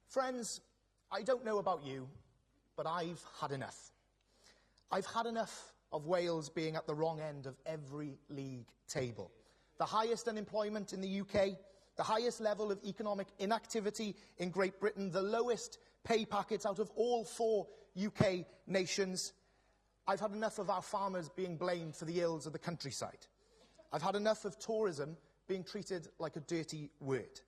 Friends, I don't know about you, but I've had enough. I've had enough of Wales being at the wrong end of every league table. The highest unemployment in the UK, the highest level of economic inactivity in Great Britain, the lowest pay packets out of all 4 UK nations. I've had enough of our farmers being blamed for the ills of the countryside. I've had enough of tourism being treated like a dirty word.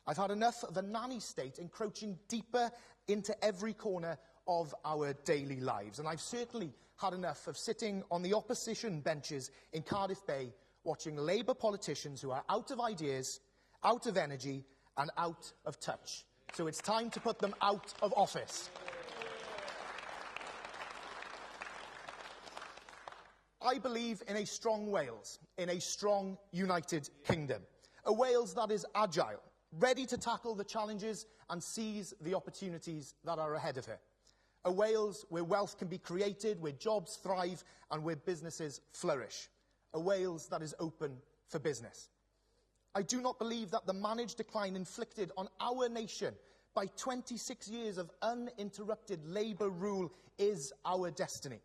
I've had enough of a nanny state encroaching deeper into every corner of our daily lives. And I've certainly had enough of sitting on the opposition benches in Cardiff Bay watching Labour politicians who are out of ideas, out of energy and out of touch. So it's time to put them out of office. I believe in a strong Wales, in a strong United Kingdom. A Wales that is agile, ready to tackle the challenges and seize the opportunities that are ahead of her. A Wales where wealth can be created, where jobs thrive and where businesses flourish. A Wales that is open for business. I do not believe that the managed decline inflicted on our nation by 26 years of uninterrupted Labour rule is our destiny.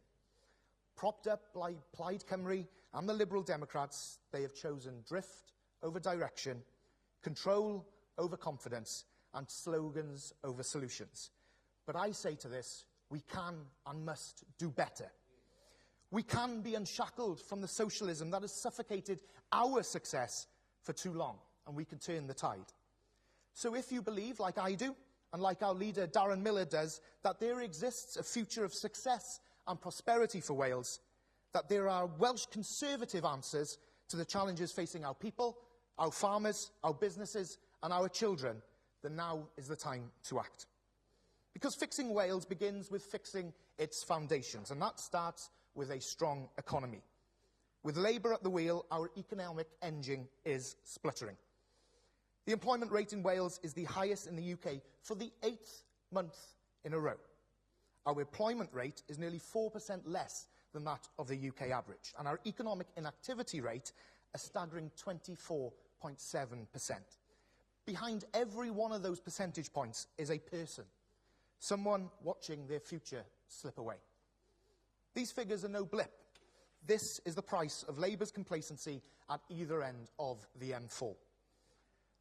Propped up by Plaid Cymru and the Liberal Democrats, they have chosen drift over direction, control over confidence, and slogans over solutions. But I say to this, we can and must do better. We can be unshackled from the socialism that has suffocated our success for too long, and we can turn the tide. So if you believe, like I do, and like our leader Darren Miller does, that there exists a future of success and prosperity for Wales, that there are Welsh Conservative answers to the challenges facing our people, our farmers, our businesses and our children, then now is the time to act. Because fixing Wales begins with fixing its foundations, and that starts with a strong economy. With Labour at the wheel, our economic engine is spluttering. The employment rate in Wales is the highest in the UK for the 8th month in a row. Our employment rate is nearly 4% less than that of the UK average, and our economic inactivity rate a staggering 24.7%. Behind every one of those percentage points is a person, someone watching their future slip away. These figures are no blip. This is the price of Labour's complacency at either end of the M4.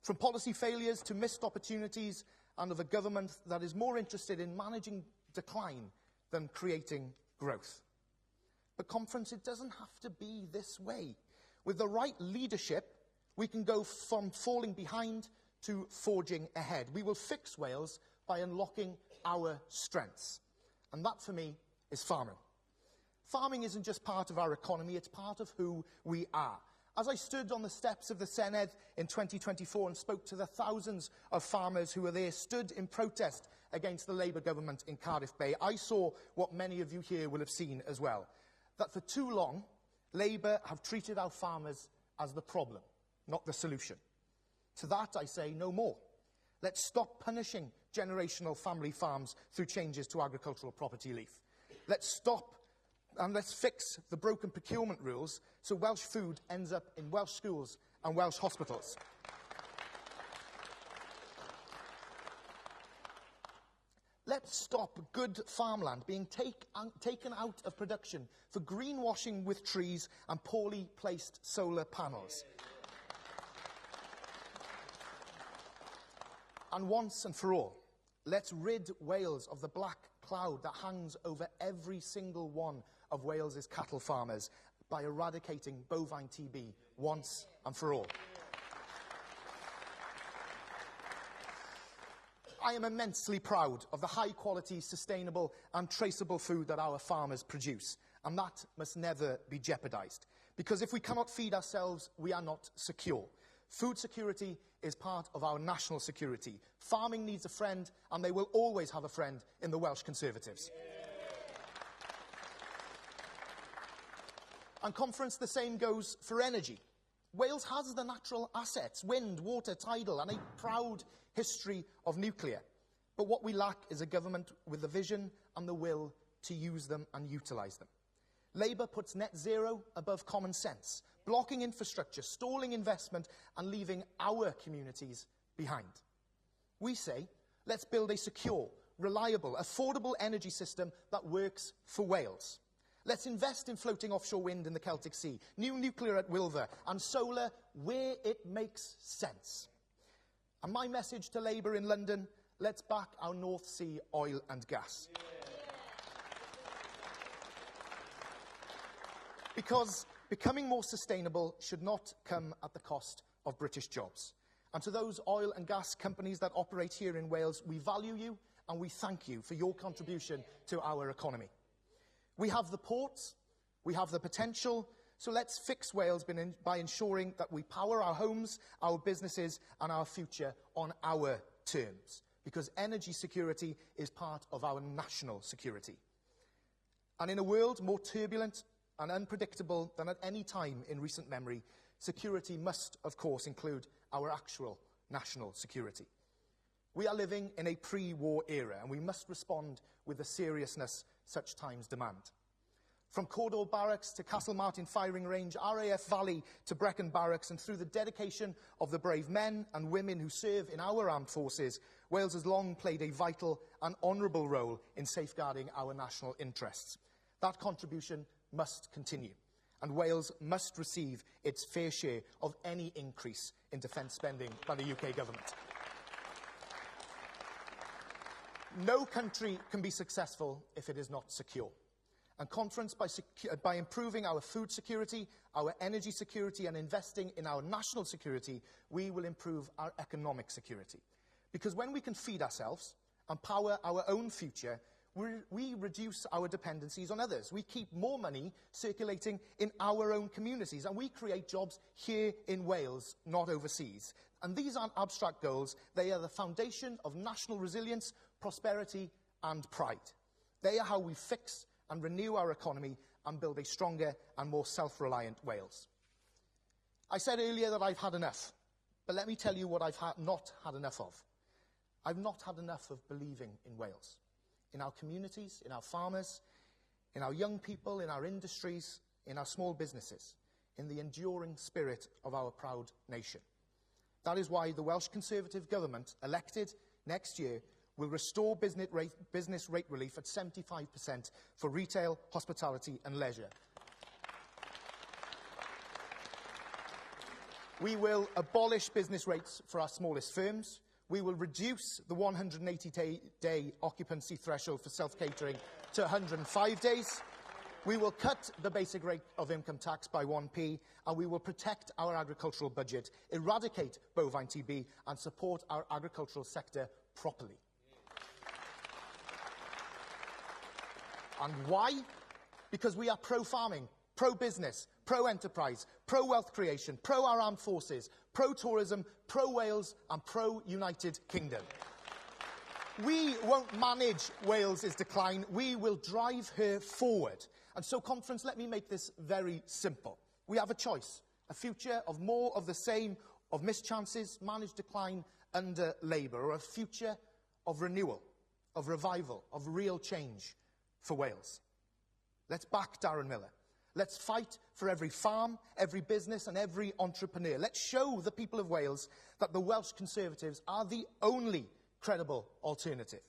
From policy failures to missed opportunities, and of a government that is more interested in managing decline than creating growth. But conference, it doesn't have to be this way. With the right leadership, we can go from falling behind to forging ahead. We will fix Wales by unlocking our strengths. And that, for me, is farming. Farming isn't just part of our economy, it's part of who we are. As I stood on the steps of the Senedd in 2024 and spoke to the thousands of farmers who were there, stood in protest against the Labour government in Cardiff Bay, I saw what many of you here will have seen as well. That for too long, Labour have treated our farmers as the problem, not the solution. To that I say no more. Let's stop punishing generational family farms through changes to agricultural property leaf. Let's stop and let's fix the broken procurement rules so Welsh food ends up in Welsh schools and Welsh hospitals. Let's stop good farmland being taken out of production for greenwashing with trees and poorly placed solar panels. And once and for all, let's rid Wales of the black cloud that hangs over every single one of Wales's cattle farmers by eradicating bovine TB once and for all. I am immensely proud of the high-quality, sustainable and traceable food that our farmers produce, and that must never be jeopardised. Because if we cannot feed ourselves, we are not secure. Food security is part of our national security. Farming needs a friend, and they will always have a friend in the Welsh Conservatives. And conference, the same goes for energy. Wales has the natural assets, wind, water, tidal, and a proud history of nuclear. But what we lack is a government with the vision and the will to use them and utilise them. Labour puts net zero above common sense, blocking infrastructure, stalling investment and leaving our communities behind. We say, Let's build a secure, reliable, affordable energy system that works for Wales. Let's invest in floating offshore wind in the Celtic Sea, new nuclear at Wilver, and solar where it makes sense. And my message to Labour in London, let's back our North Sea oil and gas. Because becoming more sustainable should not come at the cost of British jobs. And to those oil and gas companies that operate here in Wales, we value you and we thank you for your contribution to our economy. We have the ports, we have the potential, so let's fix Wales by ensuring that we power our homes, our businesses and our future on our terms, because energy security is part of our national security. And in a world more turbulent and unpredictable than at any time in recent memory, security must, of course, include our actual national security. We are living in a pre-war era, and we must respond with the seriousness such times demand. From Cawdor Barracks to Castlemartin Firing Range, RAF Valley to Brecon Barracks, and through the dedication of the brave men and women who serve in our armed forces, Wales has long played a vital and honourable role in safeguarding our national interests. That contribution must continue, and Wales must receive its fair share of any increase in defence spending by the UK government. No country can be successful if it is not secure. And conference, by improving our food security, our energy security and investing in our national security, we will improve our economic security. Because when we can feed ourselves and power our own future, we reduce our dependencies on others. We keep more money circulating in our own communities, and we create jobs here in Wales, not overseas. And these aren't abstract goals. They are the foundation of national resilience, prosperity and pride. They are how we fix and renew our economy and build a stronger and more self-reliant Wales. I said earlier that I've had enough, but let me tell you what I've not had enough of. I've not had enough of believing in Wales, in our communities, in our farmers, in our young people, in our industries, in our small businesses, in the enduring spirit of our proud nation. That is why the Welsh Conservative government, elected next year, will restore business rate relief at 75% for retail, hospitality and leisure. We will abolish business rates for our smallest firms. We will reduce the 180-day occupancy threshold for self-catering to 105 days. We will cut the basic rate of income tax by 1p, and we will protect our agricultural budget, eradicate bovine TB and support our agricultural sector properly. And why? Because we are pro-farming, pro-business, pro-enterprise, pro-wealth creation, pro our armed forces, pro-tourism, pro-Wales and pro-United Kingdom. We won't manage Wales's decline, we will drive her forward. And so, conference, let me make this very simple. We have a choice, a future of more of the same, of mischances, managed decline under Labour, or a future of renewal, of revival, of real change for Wales. Let's back Darren Miller. Let's fight for every farm, every business and every entrepreneur. Let's show the people of Wales that the Welsh Conservatives are the only credible alternative.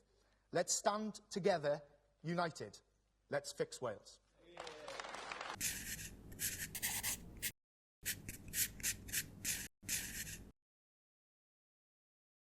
Let's stand together, united. Let's fix Wales.